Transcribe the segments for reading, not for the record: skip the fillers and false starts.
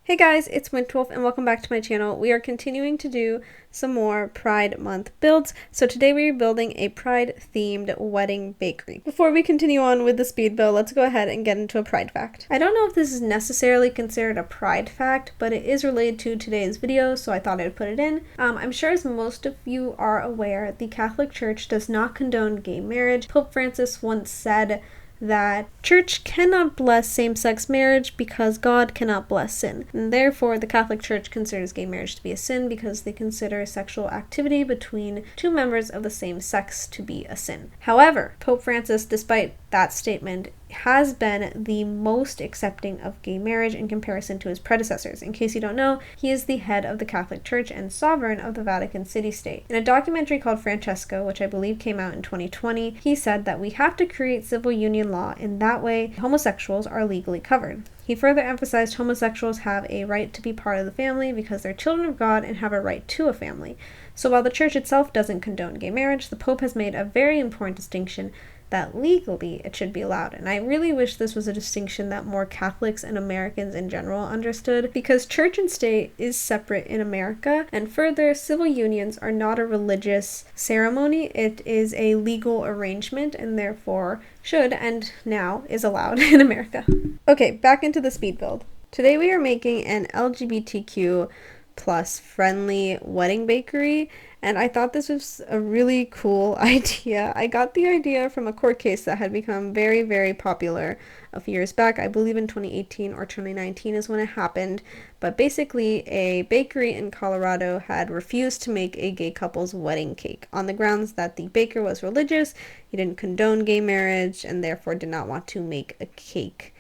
Hey guys, it's Wintwolf and welcome back to my channel. We are continuing to do some more Pride Month builds. So today we are building a Pride themed wedding bakery. Before we continue on with the speed build, let's go ahead and get into a Pride fact. I don't know if this is necessarily considered a Pride fact, but it is related to today's video, so I thought I'd put it in. I'm sure as most of you are aware, the Catholic Church does not condone gay marriage. Pope Francis once said that church cannot bless same-sex marriage because God cannot bless sin. And therefore, the Catholic Church considers gay marriage to be a sin because they consider sexual activity between two members of the same sex to be a sin. However, Pope Francis, despite that statement, has been the most accepting of gay marriage in comparison to his predecessors. In case you don't know, he is the head of the Catholic Church and sovereign of the Vatican city-state. In a documentary called Francesco, which I believe came out in 2020, he said that we have to create civil union law. In that way, homosexuals are legally covered. He further emphasized homosexuals have a right to be part of the family because they're children of God and have a right to a family. So while the Church itself doesn't condone gay marriage, the Pope has made a very important distinction that legally it should be allowed. And I really wish this was a distinction that more Catholics and Americans in general understood, because church and state is separate in America, and further, civil unions are not a religious ceremony, it is a legal arrangement and therefore should and now is allowed in America. Okay, back into the speed build. Today we are making an LGBTQ plus friendly wedding bakery, and I thought this was a really cool idea. I got the idea from a court case that had become very, very popular a few years back. I believe in 2018 or 2019 is when it happened, but basically a bakery in Colorado had refused to make a gay couple's wedding cake on the grounds that the baker was religious, he didn't condone gay marriage, and therefore did not want to make a cake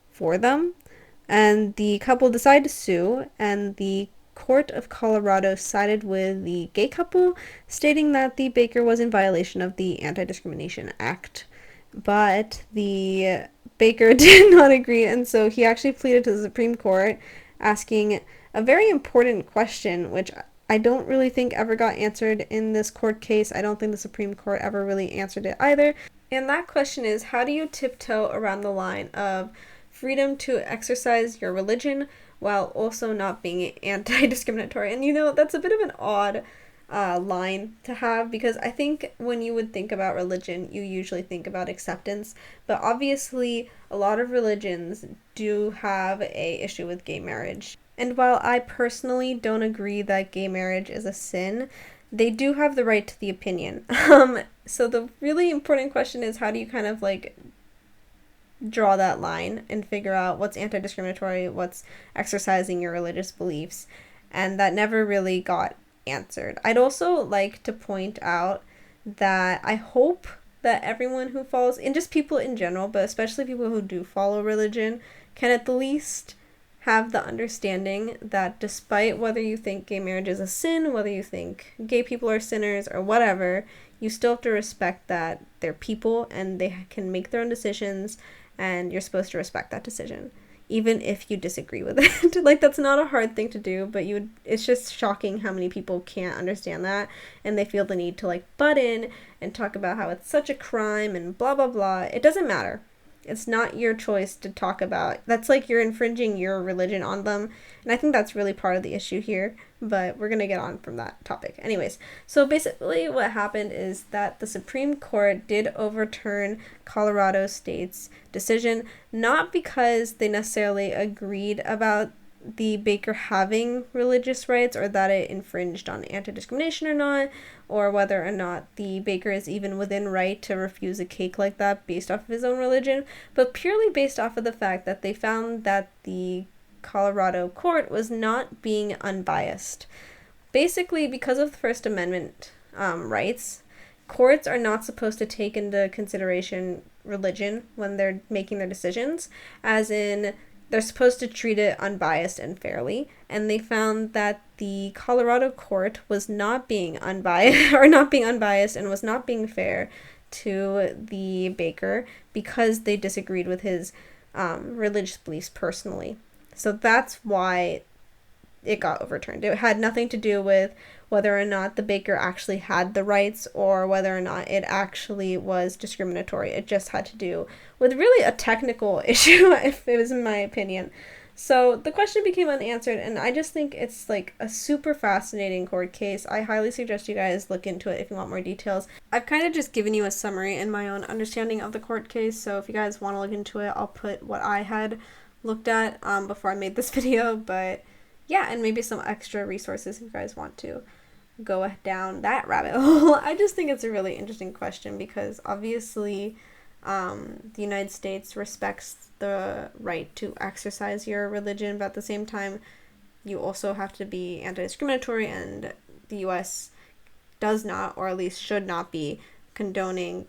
for them. And the couple decided to sue, and the Court of Colorado sided with the gay couple, stating that the baker was in violation of the Anti-Discrimination Act. But the baker did not agree, and so he actually pleaded to the Supreme Court, asking a very important question, which I don't really think ever got answered in this court case. I don't think the Supreme Court ever really answered it either. And that question is, how do you tiptoe around the line of freedom to exercise your religion while also not being anti-discriminatory? And you know, that's a bit of an odd line to have, because I think when you would think about religion, you usually think about acceptance, but obviously a lot of religions do have a issue with gay marriage. And while I personally don't agree that gay marriage is a sin, they do have the right to the opinion. So the really important question is, how do you kind of like draw that line and figure out what's anti-discriminatory, what's exercising your religious beliefs? And that never really got answered. I'd also like to point out that I hope that everyone who follows, and just people in general, but especially people who do follow religion, can at the least have the understanding that despite whether you think gay marriage is a sin, whether you think gay people are sinners or whatever, you still have to respect that they're people and they can make their own decisions, and you're supposed to respect that decision, even if you disagree with it. Like, that's not a hard thing to do, but it's just shocking how many people can't understand that, and they feel the need to like butt in and talk about how it's such a crime and blah blah blah. It doesn't matter. It's not your choice to talk about. That's like you're infringing your religion on them. And I think that's really part of the issue here, but we're going to get on from that topic. Anyways, so basically what happened is that the Supreme Court did overturn Colorado State's decision, not because they necessarily agreed about the baker having religious rights or that it infringed on anti-discrimination or not, or whether or not the baker is even within right to refuse a cake like that based off of his own religion, but purely based off of the fact that they found that the Colorado court was not being unbiased. Basically, because of the First Amendment rights, courts are not supposed to take into consideration religion when they're making their decisions, as in they're supposed to treat it unbiased and fairly, and they found that the Colorado court was not being unbiased and was not being fair to the baker because they disagreed with his religious beliefs personally. So that's why it got overturned. It had nothing to do with whether or not the baker actually had the rights or whether or not it actually was discriminatory. It just had to do with really a technical issue, if it was in my opinion. So the question became unanswered, and I just think it's like a super fascinating court case. I highly suggest you guys look into it if you want more details. I've kind of just given you a summary and my own understanding of the court case, so if you guys want to look into it, I'll put what I had looked at before I made this video. But yeah, and maybe some extra resources if you guys want to go down that rabbit hole. I just think it's a really interesting question because obviously the United States respects the right to exercise your religion, but at the same time, you also have to be anti-discriminatory, and the U.S. does not, or at least should not be, condoning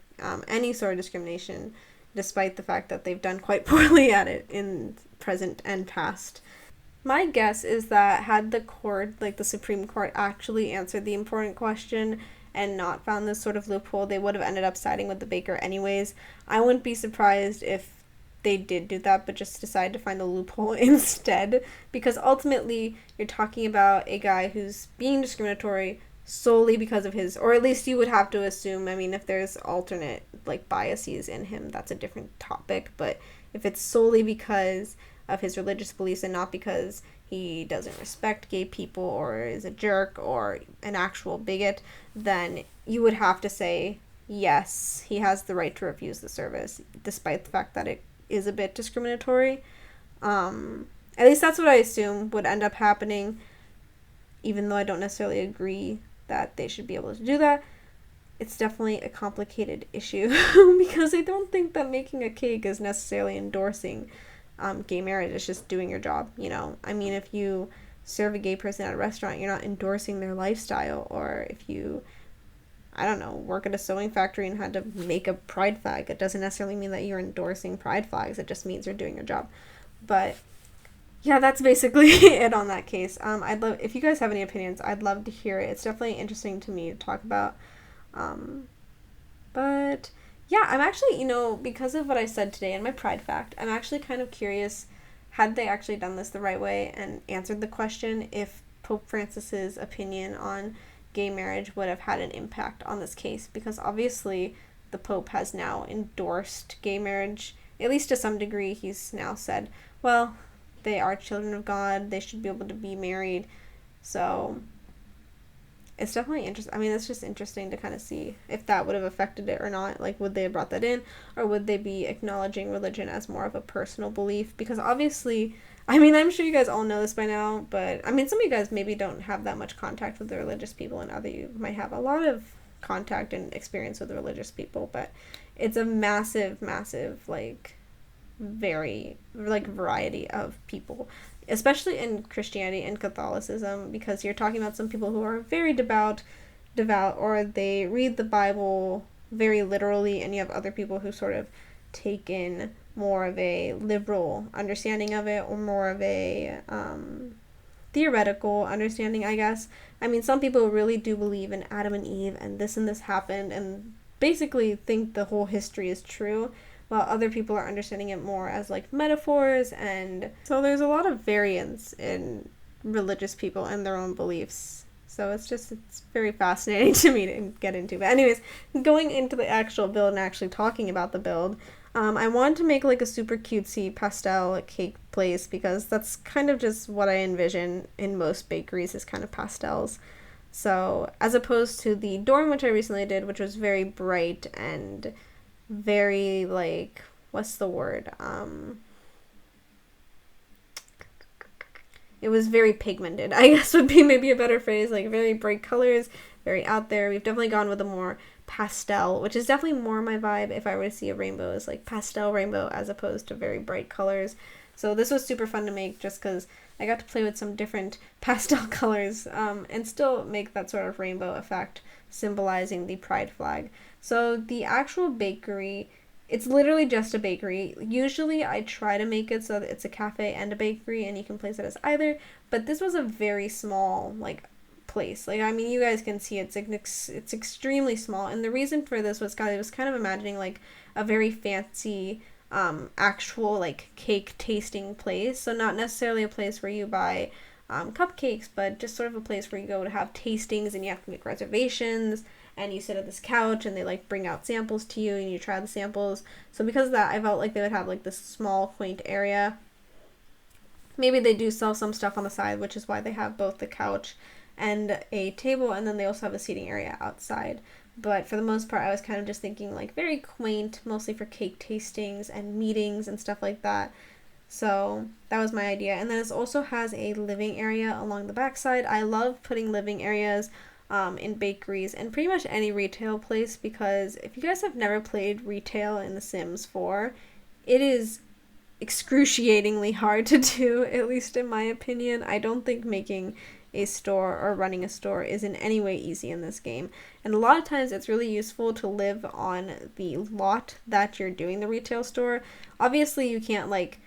any sort of discrimination, despite the fact that they've done quite poorly at it in present and past. My guess is that had the court, like the Supreme Court, actually answered the important question and not found this sort of loophole, they would have ended up siding with the baker anyways. I wouldn't be surprised if they did do that, but just decided to find the loophole instead, because ultimately you're talking about a guy who's being discriminatory solely because of his, or at least you would have to assume, I mean, if there's alternate like biases in him, that's a different topic, but if it's solely because of his religious beliefs and not because he doesn't respect gay people or is a jerk or an actual bigot, then you would have to say, yes, he has the right to refuse the service, despite the fact that it is a bit discriminatory. At least that's what I assume would end up happening, even though I don't necessarily agree that they should be able to do that. It's definitely a complicated issue because I don't think that making a cake is necessarily endorsing gay marriage. Is just doing your job, you know. I mean, if you serve a gay person at a restaurant, you're not endorsing their lifestyle. Or if you, I don't know, work at a sewing factory and had to make a pride flag, it doesn't necessarily mean that you're endorsing pride flags. It just means you're doing your job. But yeah, that's basically it on that case. I'd love, if you guys have any opinions, I'd love to hear it. It's definitely interesting to me to talk about. But yeah, I'm actually, you know, because of what I said today in my pride fact, I'm actually kind of curious, had they actually done this the right way and answered the question, if Pope Francis's opinion on gay marriage would have had an impact on this case, because obviously the Pope has now endorsed gay marriage, at least to some degree. He's now said, well, they are children of God, they should be able to be married, so it's definitely interesting. I mean, it's just interesting to kind of see if that would have affected it or not. Like, would they have brought that in, or would they be acknowledging religion as more of a personal belief? Because obviously, I mean, I'm sure you guys all know this by now, but I mean, some of you guys maybe don't have that much contact with the religious people, and other you might have a lot of contact and experience with the religious people, but it's a massive, like, very, like, variety of people, especially in Christianity and Catholicism, because you're talking about some people who are very devout, or they read the Bible very literally, and you have other people who sort of take in more of a liberal understanding of it, or more of a theoretical understanding, I guess. I mean, some people really do believe in Adam and Eve, and this happened, and basically think the whole history is true, while other people are understanding it more as like metaphors. And so there's a lot of variance in religious people and their own beliefs. So it's very fascinating to me to get into. But anyways, going into the actual build and actually talking about the build, I wanted to make like a super cutesy pastel cake place, because that's kind of just what I envision in most bakeries, is kind of pastels. So as opposed to the dorm, which I recently did, which was very bright and very, like, what's the word? It was very pigmented, I guess would be maybe a better phrase, like very bright colors, very out there. We've definitely gone with a more pastel, which is definitely more my vibe. If I were to see a rainbow, is like pastel rainbow as opposed to very bright colors. So this was super fun to make, just because I got to play with some different pastel colors and still make that sort of rainbow effect, symbolizing the pride flag. So the actual bakery, it's literally just a bakery. Usually I try to make it so that it's a cafe and a bakery, and you can place it as either, but this was a very small, like, place. Like, I mean, you guys can see it's extremely small, and the reason for this was I was kind of imagining, like, a very fancy actual, like, cake tasting place. So not necessarily a place where you buy cupcakes, but just sort of a place where you go to have tastings, and you have to make reservations, and you sit at this couch, and they, like, bring out samples to you, and you try the samples. So because of that, I felt like they would have, like, this small, quaint area. Maybe they do sell some stuff on the side, which is why they have both the couch and a table, and then they also have a seating area outside. But for the most part, I was kind of just thinking like very quaint, mostly for cake tastings and meetings and stuff like that. So that was my idea. And then it also has a living area along the backside. I love putting living areas in bakeries and pretty much any retail place, because if you guys have never played retail in The Sims 4, it is excruciatingly hard to do, at least in my opinion. I don't think making a store or running a store is in any way easy in this game. And a lot of times it's really useful to live on the lot that you're doing the retail store. Obviously you can't like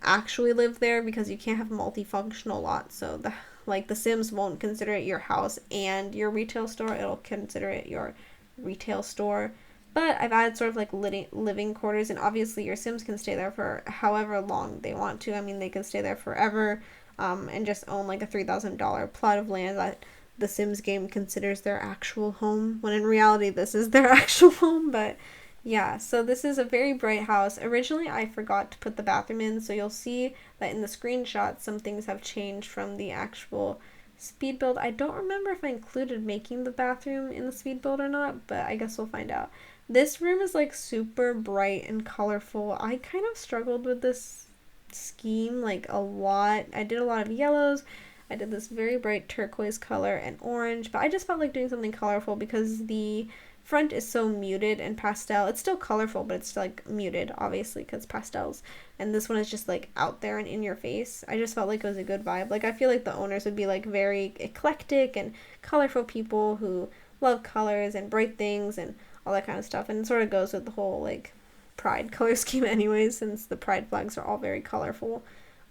actually live there because you can't have multifunctional lots. So the Sims won't consider it your house and your retail store. It'll consider it your retail store. But I've added sort of like living quarters, and obviously your Sims can stay there for however long they want to. I mean, they can stay there forever, and just own like a $3,000 plot of land that the Sims game considers their actual home, when in reality this is their actual home. But yeah, so this is a very bright house. Originally I forgot to put the bathroom in, so you'll see that in the screenshot some things have changed from the actual speed build. I don't remember if I included making the bathroom in the speed build or not, but I guess we'll find out. This room is like super bright and colorful. I kind of struggled with this scheme like a lot. I did a lot of yellows. I did this very bright turquoise color and orange, but I just felt like doing something colorful because the front is so muted and pastel. It's still colorful, but it's like muted, obviously, because pastels. And this one is just like out there and in your face. I just felt like it was a good vibe. Like I feel like the owners would be like very eclectic and colorful people who love colors and bright things and all that kind of stuff. And it sort of goes with the whole like pride color scheme anyways, since the pride flags are all very colorful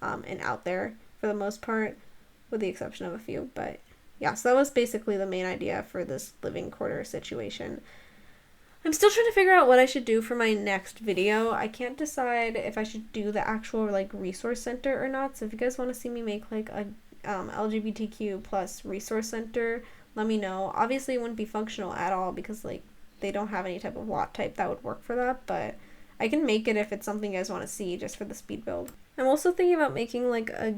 and out there for the most part, with the exception of a few. But yeah, so that was basically the main idea for this living quarter situation. I'm still trying to figure out what I should do for my next video. I can't decide if I should do the actual like resource center or not. So if you guys want to see me make like a LGBTQ plus resource center, let me know. Obviously it wouldn't be functional at all because like they don't have any type of lot type that would work for that, but I can make it if it's something you guys want to see just for the speed build. I'm also thinking about making like a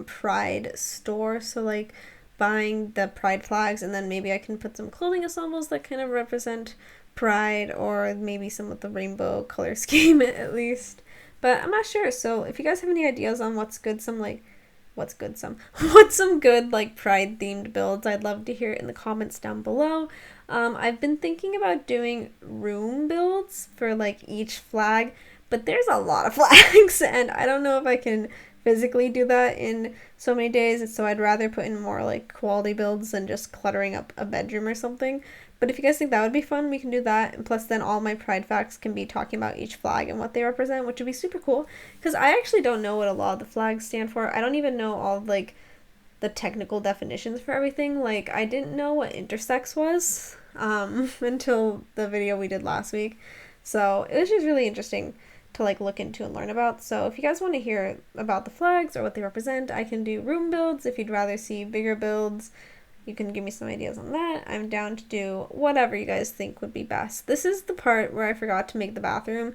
pride store, so like buying the pride flags, and then maybe I can put some clothing ensembles that kind of represent pride, or maybe some of the rainbow color scheme at least, but I'm not sure. So if you guys have any ideas on what's some good like pride themed builds, I'd love to hear it in the comments down below. I've been thinking about doing room builds for like each flag, but there's a lot of flags and I don't know if I can physically do that in so many days, and so I'd rather put in more like quality builds than just cluttering up a bedroom or something. But if you guys think that would be fun, we can do that, and plus then all my pride facts can be talking about each flag and what they represent, which would be super cool, because I actually don't know what a lot of the flags stand for. I don't even know all like the technical definitions for everything. Like I didn't know what intersex was until the video we did last week, so it was just really interesting to like look into and learn about. So if you guys want to hear about the flags or what they represent, I can do room builds. If you'd rather see bigger builds, you can give me some ideas on that. I'm down to do whatever you guys think would be best. This is the part where I forgot to make the bathroom.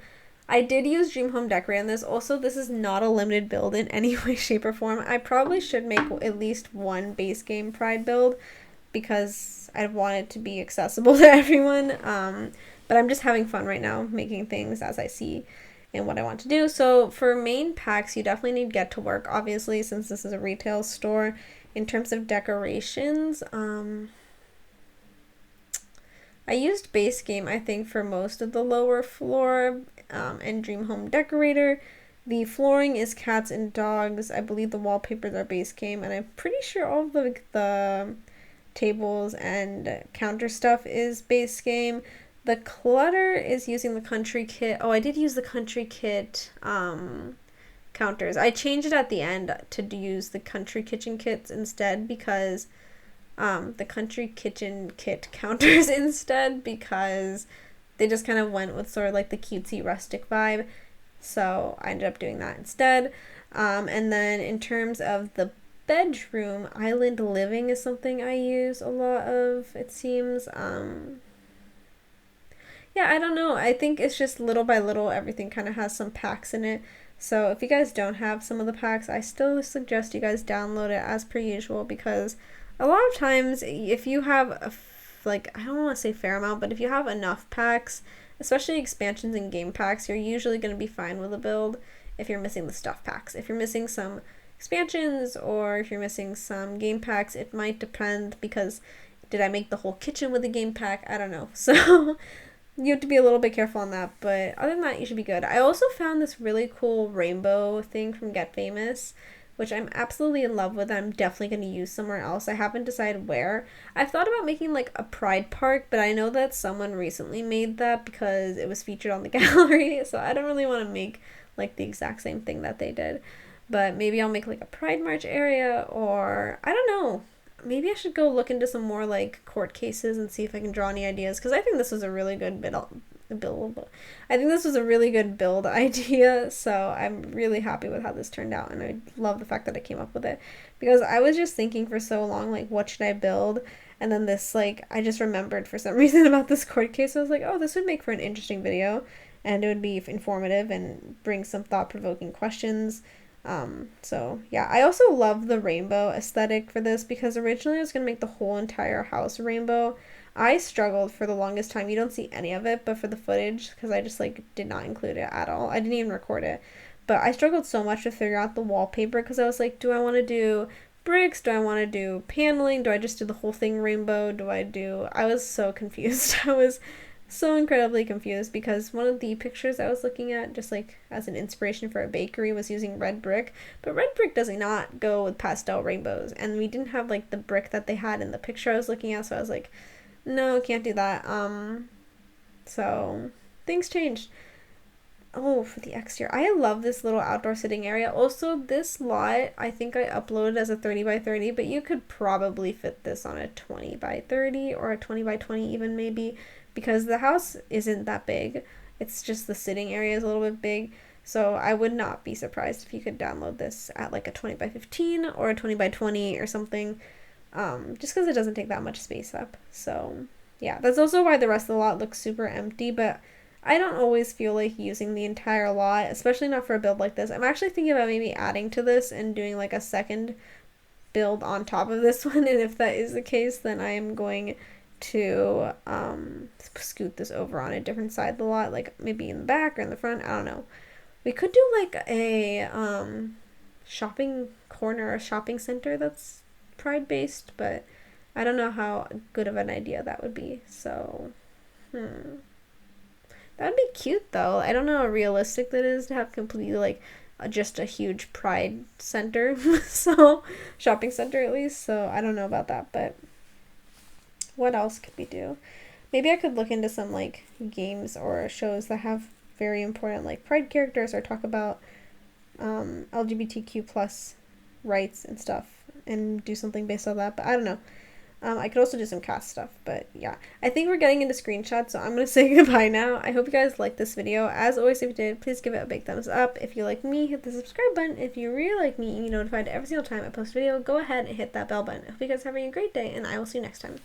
I did use Dream Home Decorate on this. Also, this is not a limited build in any way, shape, or form. I probably should make at least one base game Pride build because I want it to be accessible to everyone. But I'm just having fun right now making things as I see and what I want to do. So for main packs, you definitely need Get to Work, obviously, since this is a retail store. In terms of decorations, I used base game, I think, for most of the lower floor, and Dream Home Decorator. The flooring is cats and dogs. I believe the wallpapers are base game, and I'm pretty sure all of the tables and counter stuff is base game. The clutter is using the country kit. Oh, I did use the country kit counters. I changed it at the end to use the country kitchen kits instead because the country kitchen kit counters instead because they just kind of went with sort of like the cutesy rustic vibe. So I ended up doing that instead. And then in terms of the bedroom, island living is something I use a lot of, it seems. Yeah, I don't know. I think it's just little by little, everything kind of has some packs in it. So if you guys don't have some of the packs, I still suggest you guys download it as per usual, because a lot of times if you have like, I don't want to say fair amount, but if you have enough packs, especially expansions and game packs, you're usually going to be fine with a build if you're missing the stuff packs. If you're missing some expansions or if you're missing some game packs, it might depend, because did I make the whole kitchen with a game pack? I don't know. So you have to be a little bit careful on that, but other than that, you should be good. I also found this really cool rainbow thing from Get Famous, which I'm absolutely in love with. I'm definitely going to use somewhere else. I haven't decided where. I've thought about making like a pride park, but I know that someone recently made that because it was featured on the gallery, so I don't really want to make like the exact same thing that they did. But maybe I'll make like a Pride March area, or I don't know. Maybe I should go look into some more like court cases and see if I can draw any ideas, because I think this was a really good build. I think this was a really good build idea, so I'm really happy with how this turned out, and I love the fact that I came up with it, because I was just thinking for so long, like, what should I build? And then this, like, I just remembered for some reason about this court case. I was like, oh, this would make for an interesting video, and it would be informative and bring some thought-provoking questions. So yeah, I also love the rainbow aesthetic for this, because originally I was gonna make the whole entire house rainbow. I struggled for the longest time. You don't see any of it, but for the footage, because I just like did not include it at all. I didn't even record it, but I struggled so much to figure out the wallpaper, because I was like, do I want to do bricks? Do I want to do paneling? Do I just do the whole thing rainbow? I was so confused. I was so incredibly confused, because one of the pictures I was looking at, just like as an inspiration for a bakery, was using red brick, but red brick does not go with pastel rainbows, and we didn't have like the brick that they had in the picture I was looking at, so I was like, no, can't do that. So things changed. Oh, for the exterior, I love this little outdoor sitting area. Also, this lot, I think I uploaded as a 30 by 30, but you could probably fit this on a 20 by 30 or a 20 by 20 even, maybe, because the house isn't that big. It's just the sitting area is a little bit big. So I would not be surprised if you could download this at like a 20 by 15 or a 20 by 20 or something, just because it doesn't take that much space up. So yeah, that's also why the rest of the lot looks super empty, but I don't always feel like using the entire lot, especially not for a build like this. I'm actually thinking about maybe adding to this and doing like a second build on top of this one, and if that is the case, then I am going to scoot this over on a different side of the lot, like maybe in the back or in the front. I don't know. We could do like a shopping corner, a shopping center that's pride based, but I don't know how good of an idea that would be. So that would be cute though. I don't know how realistic that is to have completely like just a huge pride center, so shopping center at least. So I don't know about that, but what else could we do? Maybe I could look into some like games or shows that have very important like pride characters, or talk about LGBTQ plus rights and stuff, and do something based on that. But I don't know. I could also do some cast stuff, but yeah. I think we're getting into screenshots, so I'm going to say goodbye now. I hope you guys liked this video. As always, if you did, please give it a big thumbs up. If you like me, hit the subscribe button. If you really like me and you're notified every single time I post a video, go ahead and hit that bell button. I hope you guys are having a great day, and I will see you next time.